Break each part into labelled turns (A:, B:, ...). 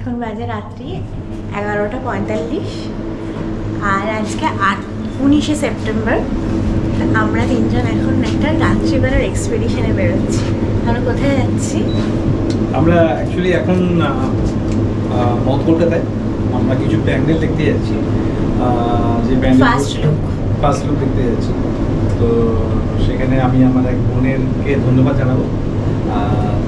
A: এখন বাজে রাত্রি 11:45 আর আজকে 19শে সেপ্টেম্বর। আমরা তিনজন এখন একটা রাত্রিবেলার এক্সপেডিশনে বেরোচ্ছি। আমরা কোথায় যাচ্ছি?
B: আমরা অ্যাকচুয়ালি এখন নর্থ কলকাতায় আমরা কিছু প্যান্ডেল দেখতে যাচ্ছি, যে প্যান্ডেল ফার্স্ট লুক দেখতে যাচ্ছি। তো সেখানে আমি আমার এক বোনেরকে ধন্যবাদ জানাবো,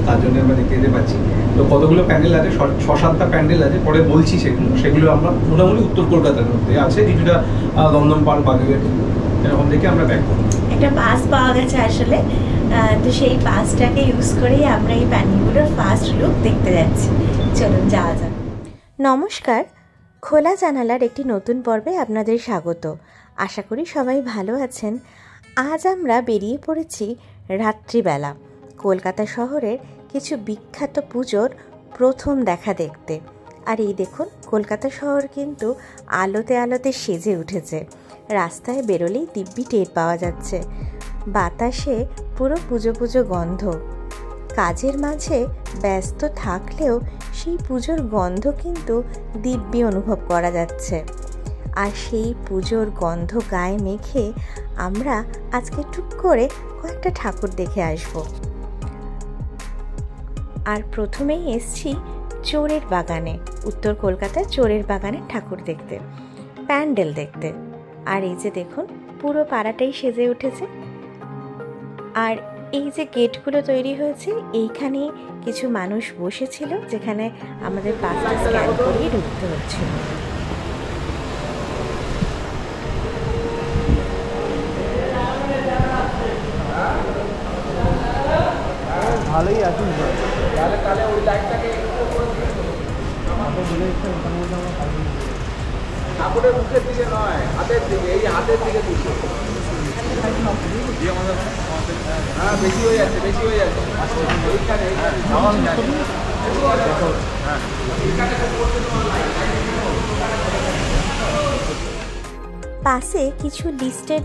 B: তার জন্য আমরা দেখতে যেতে পারছি। তো কতগুলো প্যান্ডেল আছে, 6-7টা প্যান্ডেল আছে, পরে বলছি সেগুলো আমরা মোটামুটি উত্তর কলকাতার মধ্যে আছে, কিছুটা দমদম পার্ক, বাগুইহাট এরকম দেখে আমরা ব্যাক করবো।
A: একটা বাস পাওয়া গেছে আসলে, তো সেই বাসটাকে ইউজ করেই আমরা এই প্যান্ডেলগুলোর ফার্স্ট লুক দেখতে যাচ্ছি। চলুন যাওয়া যাক। নমস্কার, খোলা জানালার একটি নতুন পর্বে আপনাদের স্বাগত। আশা করি সবাই ভালো আছেন। আজ আমরা বেরিয়ে পড়েছি রাত্রিবেলা কলকাতা শহরের কিছু বিখ্যাত পুজোর প্রথম দেখা দেখতে। আর এই দেখুন, কলকাতা শহর কিন্তু আলোতে আলোতে সেজে উঠেছে। রাস্তায় বেরোলেই দিব্যি টের পাওয়া যাচ্ছে, বাতাসে পুরো পুজো পুজো গন্ধ। কাজের মাঝে ব্যস্ত থাকলেও সেই পুজোর গন্ধ কিন্তু দিব্যি অনুভব করা যাচ্ছে। আর সেই পুজোর গন্ধ গায়ে মেখে আমরা আজকে টুক করে কয়েকটা ঠাকুর দেখে আসব। আর প্রথমেই এসছি চোরের বাগানে, উত্তর কলকাতায় চোরের বাগানে ঠাকুর দেখতে, প্যান্ডেল দেখতে। আর এই যে দেখুন, পুরো পাড়াটাই সেজে উঠেছে। আর এই যে গেটগুলো তৈরি হয়েছে, এইখানে কিছু মানুষ বসেছিল, যেখানে আমাদের পাসটা স্ক্যান করিয়ে ঢুকতে হচ্ছিল।
C: ভালোই আছে।
B: তাহলে ওই লাইটটাকে ঠাকুরের মুখের দিকে নয়, হাতের দিকে, এই হাতের দিকে দিচ্ছে। হ্যাঁ, বেশি হয়ে যাচ্ছে, বেশি হয়ে যাচ্ছে।
A: পাশে কিছু লিস্টেড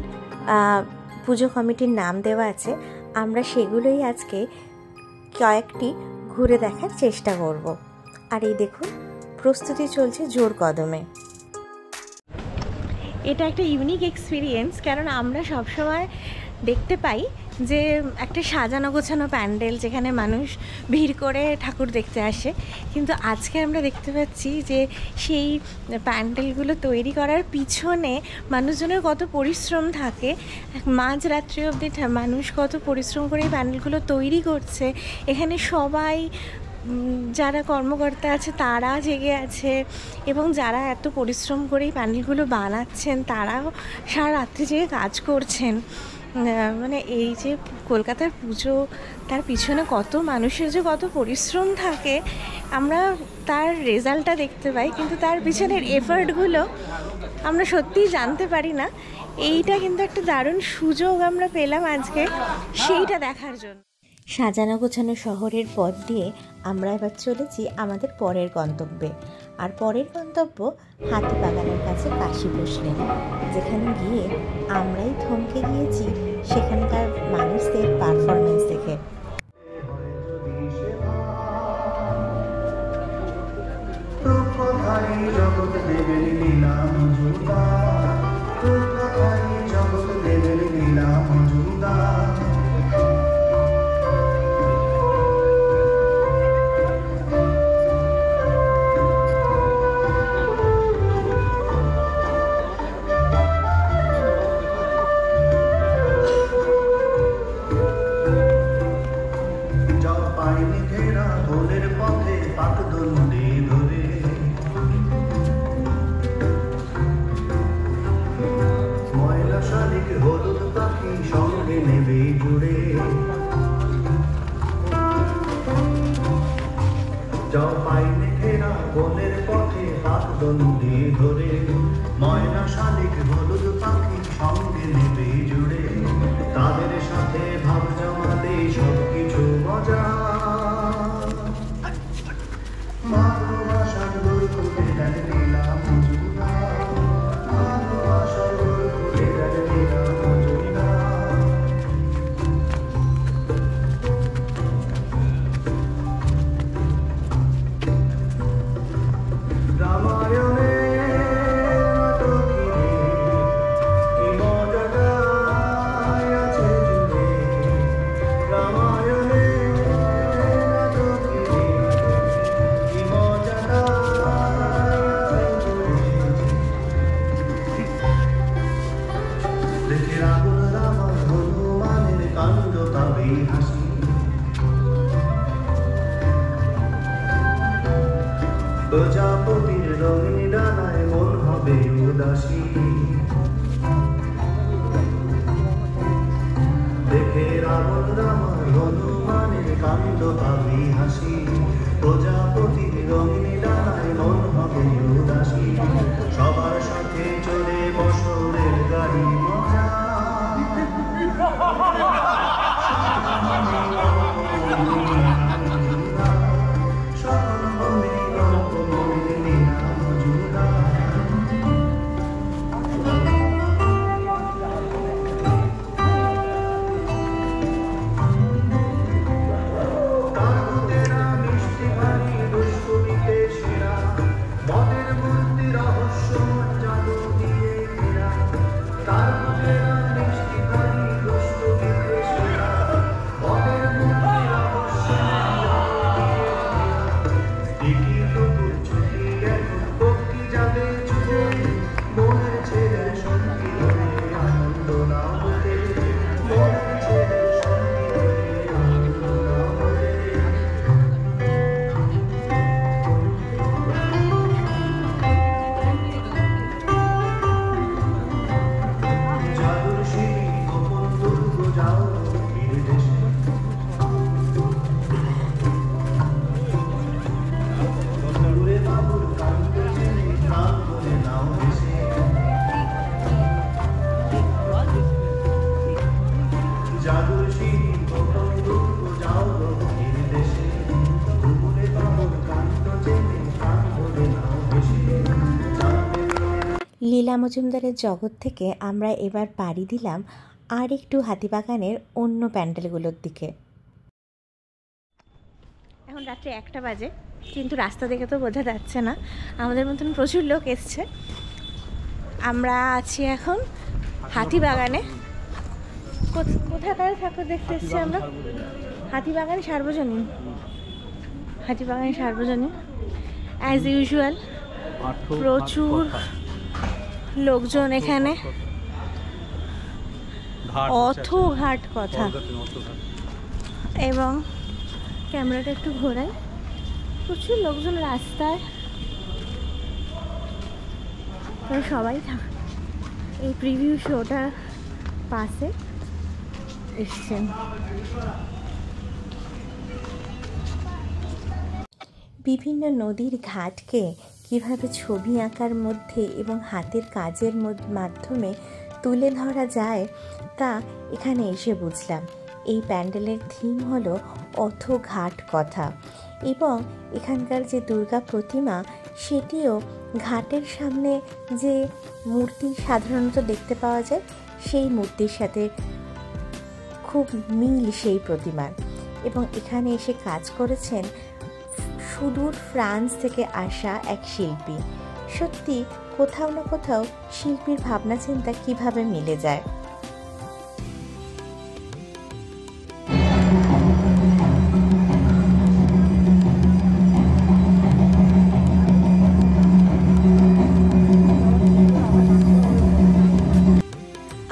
A: পুজো কমিটির নাম দেওয়া আছে, আমরা সেগুলোই আজকে কয়েকটি ঘুরে দেখার চেষ্টা করব। আর এই দেখুন, প্রস্তুতি চলছে জোর কদমে। এটা একটা ইউনিক এক্সপিরিয়েন্স, কারণ আমরা সবসময় দেখতে পাই যে একটা সাজানো গোছানো প্যান্ডেল, যেখানে মানুষ ভিড় করে ঠাকুর দেখতে আসে। কিন্তু আজকে আমরা দেখতে পাচ্ছি যে সেই প্যান্ডেলগুলো তৈরি করার পিছনে মানুষজনের কত পরিশ্রম থাকে। মাঝরাত্রি অবধি মানুষ কত পরিশ্রম করে এই প্যান্ডেলগুলো তৈরি করছে। এখানে সবাই, যারা কর্মকর্তা আছে তারা জেগে আছে, এবং যারা এত পরিশ্রম করে এই প্যান্ডেলগুলো বানাচ্ছেন তারাও সারা রাত্রি জেগে কাজ করছেন। মানে এই যে কলকাতার পুজো, তার পিছনে কত মানুষের যে কত পরিশ্রম থাকে, আমরা তার রেজাল্টটা দেখতে পাই, কিন্তু তার পিছনের এফার্টগুলো আমরা সত্যিই জানতে পারি না। এইটা কিন্তু একটা দারুণ সুযোগ আমরা পেলাম আজকে সেইটা দেখার জন্য। সাজানো গোছানো শহরের পথ দিয়ে আমরা এবার চলেছি আমাদের পরের গন্তব্যে। আর পরের গন্তব্য হাতিবাগানের কাছে কাশী বসলেন, যেখানে গিয়ে আমরাই থমকে গিয়েছি সেখানকার মানুষদের পারফরমেন্স দেখে।
D: ময়না শালিক হলুদ পাখি সঙ্গে নেবে জুড়ে, তাদের সাথে ভাব জমাতে সবকিছু মজা। ভালোবাসার দূর করে দিলাম মজুদার, ভালোবাসার দূর করে দিলাম মজুদার। প্রজাপতির রঙিন ডানায় মন হবে উদাসী দেখে রাবণ রামার হনুমানের কাণ্ড পাবি হাসি প্রজাপতির রঙিন ডানায় মন হবে উদাসী সবার সাথে চলে বছরের গাড়ি মজা
A: লীলা মজুমদারের জগৎ থেকে আমরা এবার পাড়ি দিলাম আর একটু হাতিবাগানের অন্য প্যান্ডেলগুলোর দিকে। এখন রাত্রে 1টা বাজে, কিন্তু রাস্তা দেখে তো বোঝা যাচ্ছে না, আমাদের মতন প্রচুর লোক এসছে। আমরা আছি এখন হাতিবাগানে। কোথাকার ঠাকুর দেখতে এসছি আমরা? হাতিবাগান সার্বজনীন। হাতিবাগান সার্বজনীন অ্যাজ ইউজুয়াল প্রচুর লোকজন এখানে। অথঘাট কথা। এবং ক্যামেরাটা একটু ঘোরাই, প্রচুর লোকজন রাস্তায়। সবাই এই প্রিভিউ শোটার পাশে এসছেন। বিভিন্ন নদীর ঘাটকে কিভাবে ছবি আঁকার মধ্যে এবং হাতের কাজের মাধ্যমে তুলে ধরা যায় তা এখানে এসে বুঝলাম। এই প্যান্ডেলের থিম হলো অথঘাট কথা, এবং এখানকার যে দুর্গা প্রতিমা সেটিও ঘাটের সামনে যে মূর্তি সাধারণত দেখতে পাওয়া যায় সেই মূর্তির সাথে খুব মিল সেই প্রতিমার। এবং এখানে এসে কাজ করেছেন সুদূর ফ্রান্স থেকে আসা এক শিল্পী। সত্যি কোথাও না কোথাও শিল্পীর ভাবনা চিন্তা কিভাবে মিলে যায়।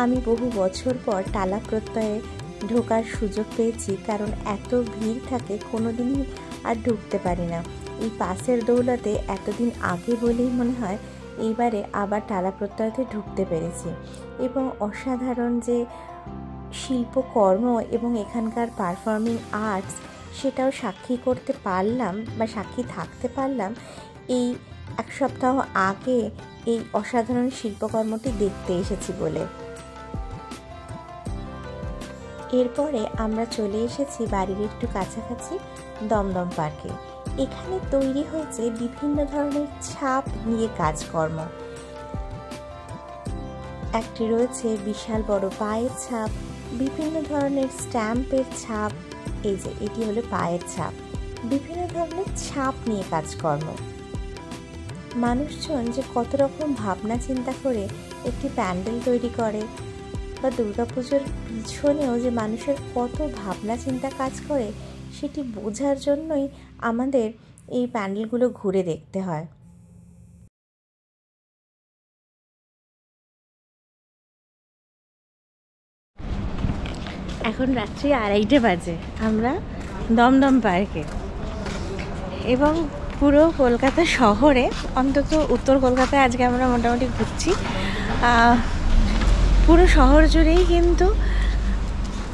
A: আমি বহু বছর পর টালা প্রত্যয়ে ঢোকার সুযোগ পেয়েছি, কারণ এত ভিড় থাকে কোনোদিনই আর ঢুকতে পারি না। এই পাসের দৌলতে এতদিন আগে বলেই মনে হয় এইবারে আবার টালা প্রত্যয়তে ঢুকতে পেরেছি। এবং অসাধারণ যে শিল্পকর্ম এবং এখানকার পারফর্মিং আর্টস, সেটাও সাক্ষী করতে পারলাম বা সাক্ষী থাকতে পারলাম এই 1 সপ্তাহ আগে এই অসাধারণ শিল্পকর্মটি দেখতে এসেছি বলে। এরপরে আমরা চলে এসেছি বাড়ির একটু কাছাকাছি দমদম পার্কে। এখানে তৈরি হয়েছে বিভিন্ন ধরনের ছাপ নিয়ে কাজকর্ম। একটি রয়েছে বিশাল বড় পায়ের ছাপ, বিভিন্ন ধরনের স্ট্যাম্পের ছাপ। এই যে এটি হলো পায়ের ছাপ। বিভিন্ন ধরনের ছাপ নিয়ে কাজকর্ম। মানুষজন যে কত রকম ভাবনা চিন্তা করে একটি প্যান্ডেল তৈরি করে, বা দুর্গাপুজোর পিছনেও যে মানুষের কত ভাবনা চিন্তা কাজ করে, সেটি বোঝার জন্যই আমাদের এই প্যান্ডেলগুলো ঘুরে দেখতে হয়। এখন রাত্রি 2:30 বাজে, আমরা দমদম পার্কে। এবং পুরো কলকাতা শহরে, অন্তত উত্তর কলকাতায় আজকে আমরা মোটামুটি ঘুরছি, পুরো শহর জুড়েই কিন্তু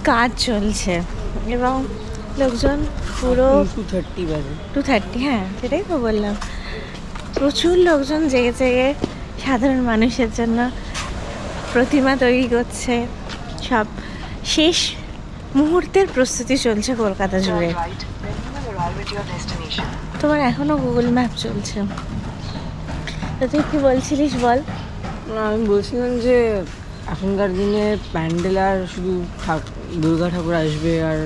A: কাজ চলছে এবং লোকজন পুরো 2:30, হ্যাঁ সেটাই তো বললাম, প্রচুর লোকজন জেগে জেগে সাধারণ মানুষের জন্য প্রতিমা তৈরি করছে। সব শেষ মুহূর্তের প্রস্তুতি চলছে কলকাতা জুড়ে। তোমার এখনো গুগল ম্যাপ চলছে, তো তুই কি বলছিলিস বল।
C: আমি বলছিলাম যে এখনকার দিনে প্যান্ডেল আর শুধু দুর্গা ঠাকুর আসবে আর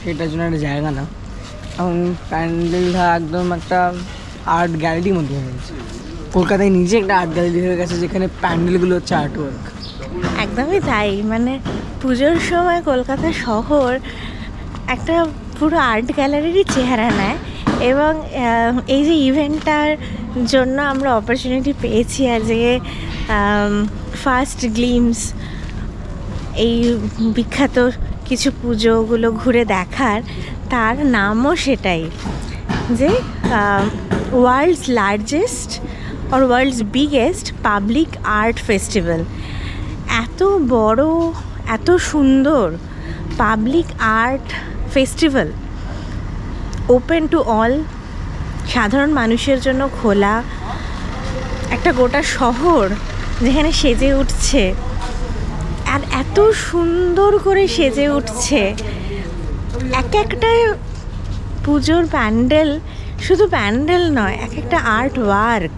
C: সেটার জন্য একটা জায়গা না, এখন প্যান্ডেলটা একদম একটা আর্ট গ্যালারির মধ্যে হয়ে গেছে। কলকাতায় নিজে একটা আর্ট গ্যালারি হয়ে গেছে যেখানে প্যান্ডেলগুলো হচ্ছে আর্ট ওয়ার্ক।
A: একদমই তাই, মানে পুজোর সময় কলকাতা শহর একটা পুরো আর্ট গ্যালারিরই চেহারা নেয় এবং এই যে ইভেন্টটার জন্য আমরা অপরচুনিটি পেয়েছি আজকে ফার্স্ট গ্লিমস এই বিখ্যাত কিছু পুজোগুলো ঘুরে দেখার, তার নামও সেটাই যে ওয়ার্ল্ডস লার্জেস্ট আর world's biggest public art festival. এত বড়, এত সুন্দর public art festival, open to all, সাধারণ মানুষের জন্য খোলা, একটা গোটা শহর যেখানে সেজে উঠছে আর এত সুন্দর করে সেজে উঠছে। এক একটা পুজোর প্যান্ডেল শুধু প্যান্ডেল নয়, এক একটা art work,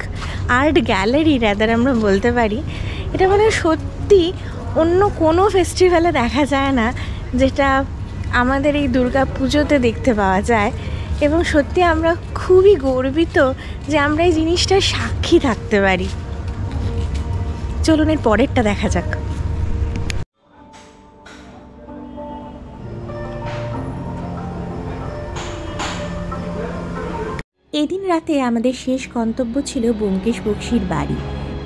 A: art gallery rather আমরা বলতে পারি। এটা মানে সত্যি অন্য কোনো ফেস্টিভ্যালে দেখা যায় না, যেটা আমাদের এই দুর্গা পুজোতে দেখতে পাওয়া যায়। এবং সত্যি আমরা খুবই গর্বিত যে আমরা এই জিনিসটার সাক্ষী থাকতে পারি। চলুন এর পরেরটা দেখা যাক। এদিন রাতে আমাদের শেষ গন্তব্য ছিল ব্যোমকেশ বক্সীর বাড়ি,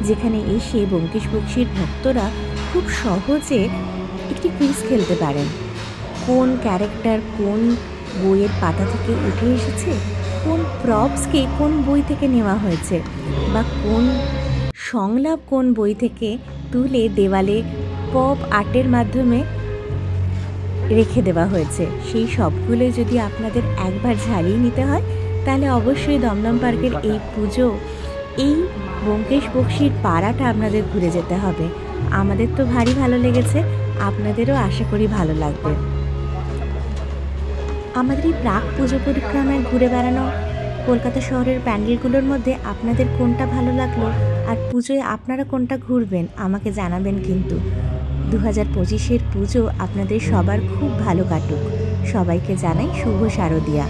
A: যেখানে এসে ব্যোমকেশ বক্সীর ভক্তরা খুব সহজে একটি কুইজ খেলতে পারেন। কোন ক্যারেক্টার কোন বইয়ের পাতা থেকে উঠে এসেছে, কোন প্রপসকে কোন বই থেকে নেওয়া হয়েছে, বা কোন সংলাপ কোন বই থেকে তুলে দেওয়ালে পপ আর্টের মাধ্যমে রেখে দেওয়া হয়েছে, সেই সবগুলো যদি আপনাদের একবার ঝালিয়ে নিতে হয় তাহলে অবশ্যই দমদম পার্কের এই পুজো, এই ব্যোমকেশ বক্সীর পাড়াটা আপনাদের ঘুরে যেতে হবে। আমাদের তো ভারী ভালো লেগেছে, আপনাদেরও আশা করি ভালো লাগবে। আমাদের এই প্রাক পুজো পরিক্রমায় ঘুরে বেড়ানো কলকাতা শহরের প্যান্ডেলগুলোর মধ্যে আপনাদের কোনটা ভালো লাগলো আর পুজোয় আপনারা কোনটা ঘুরবেন আমাকে জানাবেন। কিন্তু 2025-এর পুজো আপনাদের সবার খুব ভালো কাটুক। সবাইকে জানাই শুভ শারদিয়া।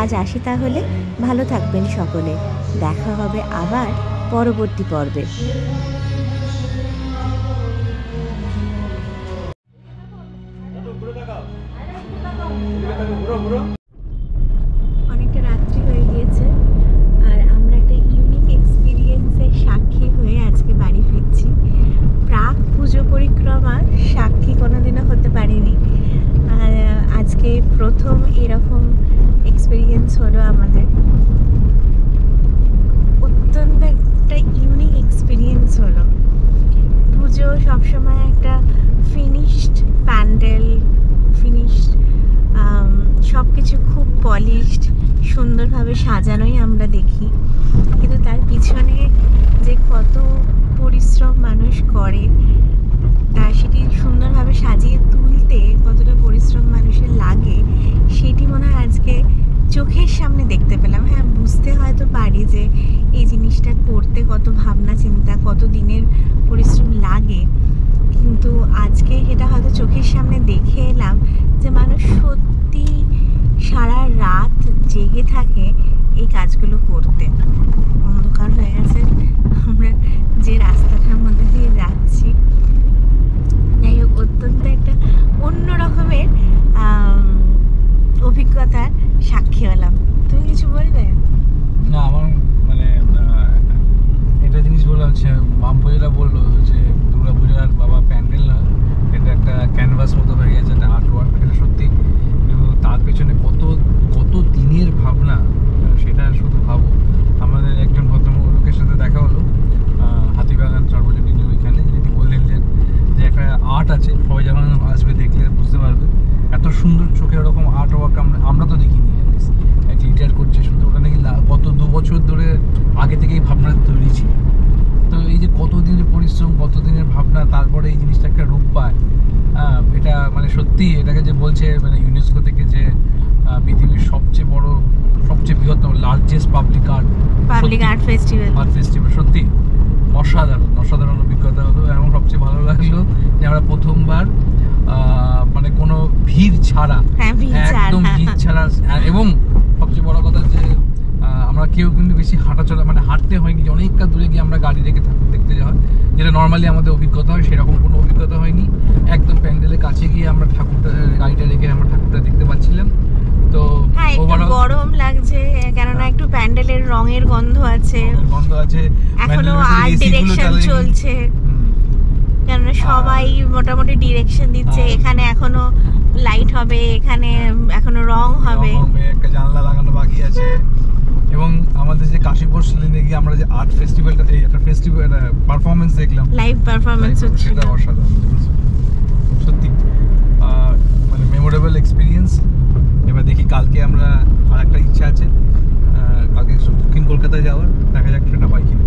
A: আজ আসি তাহলে, ভালো থাকবেন সকলে। দেখা হবে আবার পরবর্তী পর্বে। অনেকটা রাত্রি হয়ে গিয়েছে আর আমরা একটা ইউনিক এক্সপিরিয়েন্সের সাক্ষী হয়ে আজকে বাড়ি ফিরছি। প্রাক পুজো পরিক্রমার সাক্ষী কোনোদিনও হতে পারিনি, আর আজকে প্রথম এরকম এক্সপিরিয়েন্স হলো আমাদের। অত্যন্ত একটা ইউনিক এক্সপিরিয়েন্স হলো। পুজো সবসময় একটা ফিনিশড প্যান্ডেল, ফিনিশড সব কিছু খুব পলিশড সুন্দরভাবে সাজানোই আমরা দেখি, কিন্তু তার পিছনে যে কত পরিশ্রম মানুষ করে, তা সেটি সুন্দরভাবে সাজিয়ে তুলতে কতটা পরিশ্রম মানুষের লাগে সেটি মনে হয় আজকে চোখের সামনে দেখতে পেলাম। হ্যাঁ, বুঝতে হয়তো পারি যে এই জিনিসটা করতে কত ভাবনা চিন্তা, কত দিনের পরিশ্রম লাগে, কিন্তু আজকে সেটা হয়তো চোখের সামনে দেখে এলাম যে মানুষ সত্যি সারা রাত জেগে থাকে এই কাজগুলো করতে। অন্ধকার হয়ে গেছে, আমরা যে রাস্তাটার মধ্যে দিয়ে যাচ্ছি, যাই হোক অত্যন্ত একটা অন্য রকমের অভিজ্ঞতার সাক্ষী হলাম। তুমি কিছু বলবে?
B: না, আমার মানে একটা জিনিস বলা হচ্ছে, মাম্পু যেটা বললো যে দুর্গা পুজোর আর বাবা প্যান্ডেল না, এটা একটা ক্যানভাস মতো হয়ে গেছে, একটা আর্ট ওয়ার্ক। এটা সত্যি, তার পেছনে কত কত দিনের ভাবনা, সেটা শুধু ভাবো। সুন্দর চোখে ওরকম আর্ট ওয়ার্ক আমরা তো দেখিনি, এক লিটার করছে সুন্দর, ওটা নাকি গত 2 বছর ধরে আগে থেকেই ভাবনা তৈরি ছিল। তো এই যে কত দিনের পরিশ্রম, কত দিনের ভাবনা, তারপরে এই জিনিসটা একটা রূপ পায়। এটা মানে সত্যি এটাকে যে বলছে মানে ইউনেস্কো থেকে যে পৃথিবীর সবচেয়ে বড়, সবচেয়ে বৃহত্তম, লার্জেস্ট পাবলিক আর্ট ফেস্টিভ্যাল, সত্যি অসাধারণ অভিজ্ঞতা হলো। এবং সবচেয়ে ভালো লাগলো যে আমরা প্রথমবার মানে কোনো ভিড় ছাড়া, একদম ভিড় ছাড়া, এবং সবচেয়ে বড় কথা যে আমরা কেউ কিন্তু বেশি হাঁটাচলা মানে হাঁটতে হয়নি, যে অনেকটা দূরে গিয়ে আমরা গাড়ি রেখে ঠাকুর দেখতে যাওয়া, যেটা নর্মালি আমাদের অভিজ্ঞতা হয়, সেরকম কোনো অভিজ্ঞতা হয়নি। একদম প্যান্ডেলের কাছে গিয়ে আমরা ঠাকুরটা, গাড়িটা রেখে আমরা ঠাকুরটা দেখতে পাচ্ছিলাম। তো
A: গরম লাগছে কেননা একটু প্যান্ডেলের রঙের গন্ধ আছে, এখনো আর্ট ডিরেকশন চলছে, কেননা সবাই মোটামুটি ডিরেকশন দিচ্ছে, এখানে এখনো লাইট হবে, এখানে এখনো রং হবে,
B: একটা জানলা লাগানো বাকি আছে। এবং আমাদের যে কাশীপুর লেনে গিয়ে আমরা যে আর্ট ফেস্টিভ্যালটা, এই একটা ফেস্টিভ্যাল পারফরমেন্স দেখলাম,
A: লাইভ পারফরমেন্স হচ্ছে,
B: সেটা অসাধারণ সত্যি, মানে মেমোরেবল এক্সপিরিয়েন্স। এবার দেখি কালকে আমরা, আর একটা ইচ্ছা আছে কালকে দক্ষিণ কলকাতায় যাওয়ার, দেখা যাক সেটা পাই কিনা।